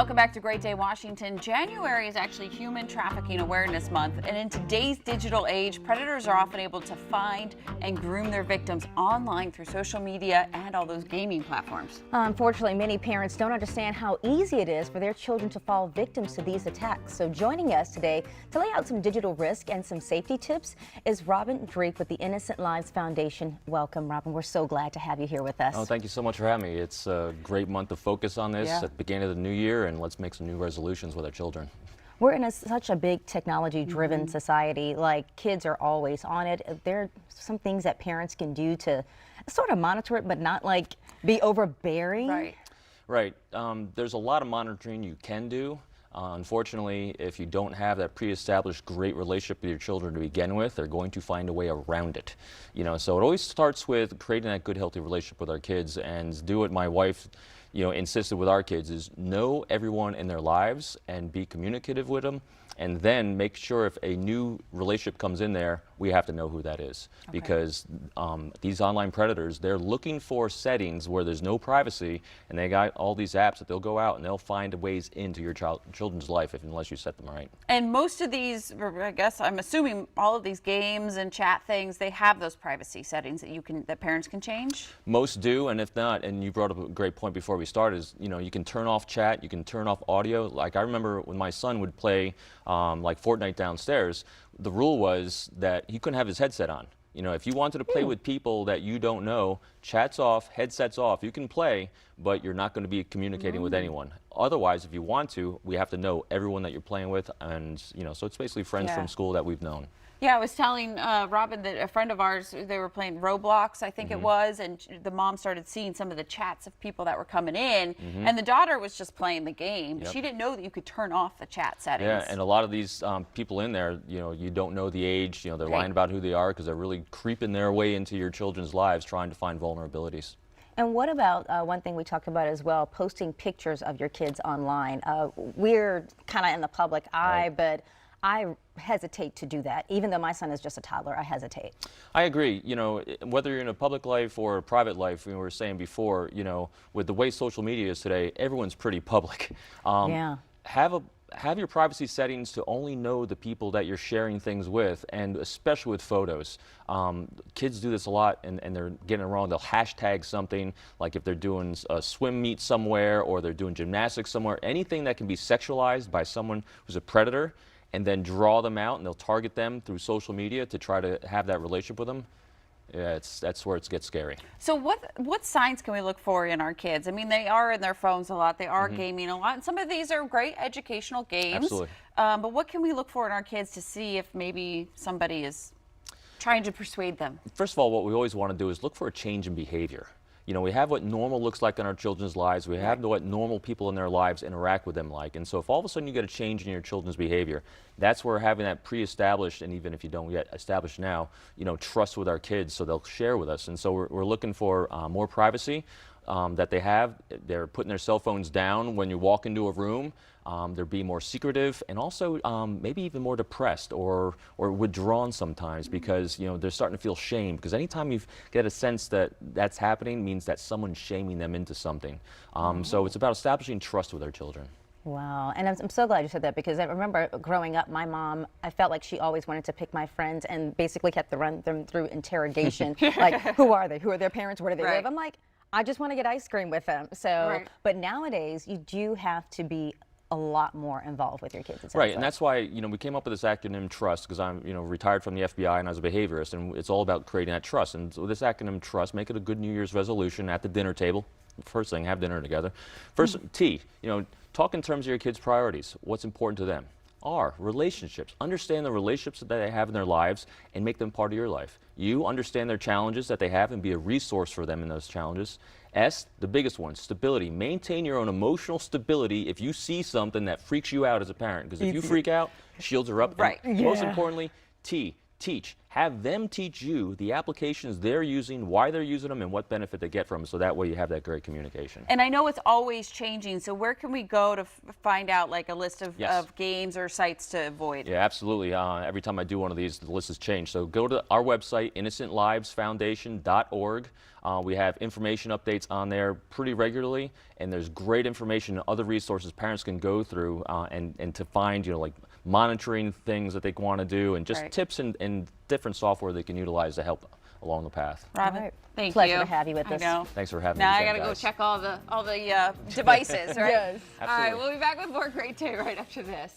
Welcome back to Great Day Washington. January is actually Human Trafficking Awareness Month, and in today's digital age, predators are often able to find and groom their victims online through social media and all those gaming platforms. Unfortunately, many parents don't understand how easy it is for their children to fall victims to these attacks. So joining us today to lay out some digital risk and some safety tips is Robin Dreeke with the Innocent Lives Foundation. Welcome, Robin. We're so glad to have you here with us. Oh, thank you so much for having me. It's a great month to focus on this at the beginning of the new year, and let's make some new resolutions with our children. We're in such a big technology-driven society. Like, kids are always on it. There are some things that parents can do to sort of monitor it, but not like be overbearing. Right. There's a lot of monitoring you can do. Unfortunately, if you don't have that pre-established great relationship with your children to begin with, they're going to find a way around it. So it always starts with creating that good, healthy relationship with our kids, and do what my wife insisted with our kids is know everyone in their lives and be communicative with them, and then make sure if a new relationship comes in there, we have to know who that is. Because these online predators, they're looking for settings where there's no privacy, and they got all these apps that they'll go out and they'll find ways into your children's life unless you set them right. And most of these, I guess I'm assuming all of these games and chat things, they have those privacy settings that parents can change? Most do, and if not, and you brought up a great point before we started, is you can turn off chat, you can turn off audio. Like, I remember when my son would play like Fortnite downstairs, the rule was that he couldn't have his headset on. If you wanted to play with people that you don't know, chat's off, headsets off. You can play, but you're not going to be communicating with anyone. Otherwise, if you want to, we have to know everyone that you're playing with, and so it's basically friends from school that we've known. Yeah, I was telling Robin that a friend of ours, they were playing Roblox, I think it was, and the mom started seeing some of the chats of people that were coming in, and the daughter was just playing the game. She didn't know that you could turn off the chat settings. Yeah, and a lot of these people in there, you don't know the age, they're lying about who they are because they're really creeping their way into your children's lives trying to find vulnerabilities. And what about one thing we talked about as well, posting pictures of your kids online? We're kind of in the public eye, but I hesitate to do that. Even though my son is just a toddler, I hesitate. I agree. Whether you're in a public life or a private life, we were saying before, with the way social media is today, everyone's pretty public. Have your privacy settings to only know the people that you're sharing things with, and especially with photos. Kids do this a lot, and they're getting it wrong. They'll hashtag something, like if they're doing a swim meet somewhere or they're doing gymnastics somewhere, anything that can be sexualized by someone who's a predator, and then draw them out, and they'll target them through social media to try to have that relationship with them. Yeah, that's where it gets scary. So what signs can we look for in our kids? I mean, they are in their phones a lot, they are gaming a lot, and some of these are great educational games. Absolutely. But what can we look for in our kids to see if maybe somebody is trying to persuade them? First of all, what we always want to do is look for a change in behavior. We have what normal looks like in our children's lives. We have what normal people in their lives interact with them like. And so if all of a sudden you get a change in your children's behavior, that's where having that pre-established, and even if you don't yet establish now, trust with our kids so they'll share with us. And so we're looking for more privacy that they have. They're putting their cell phones down when you walk into a room. They're being more secretive, and also maybe even more depressed or withdrawn sometimes, because they're starting to feel shame, because anytime you get a sense that that's happening means that someone's shaming them into something. So it's about establishing trust with our children. Wow, and I'm so glad you said that, because I remember growing up, my mom, I felt like she always wanted to pick my friends and basically kept to run them through interrogation. Like, who are they? Who are their parents? Where do they live? I'm like, I just want to get ice cream with them. So, but nowadays, you do have to be a lot more involved with your kids. Right, and that's why we came up with this acronym TRUST, because I'm retired from the FBI and I was a behaviorist, and it's all about creating that trust. And so this acronym TRUST, make it a good New Year's resolution at the dinner table. First thing, have dinner together. First, T, talk in terms of your kids' priorities. What's important to them? R, relationships. Understand the relationships that they have in their lives and make them part of your life. You understand their challenges that they have and be a resource for them in those challenges. S, the biggest one, stability. Maintain your own emotional stability if you see something that freaks you out as a parent, because if you freak out, shields are up. And most importantly, T, teach. Have them teach you the applications they're using, why they're using them, and what benefit they get from them, so that way you have that great communication. And I know it's always changing, so where can we go to find out like a list of games or sites to avoid? Yeah, absolutely. Every time I do one of these, the list has changed. So go to our website, innocentlivesfoundation.org. We have information updates on there pretty regularly, and there's great information and other resources parents can go through and to find, like monitoring things that they want to do, and just tips and different software they can utilize to help along the path. Robin, thank you. Pleasure to have you with us. Thanks for having me. Now I got to go check all the devices, right? Yes. All right, we'll be back with more Great Day right after this.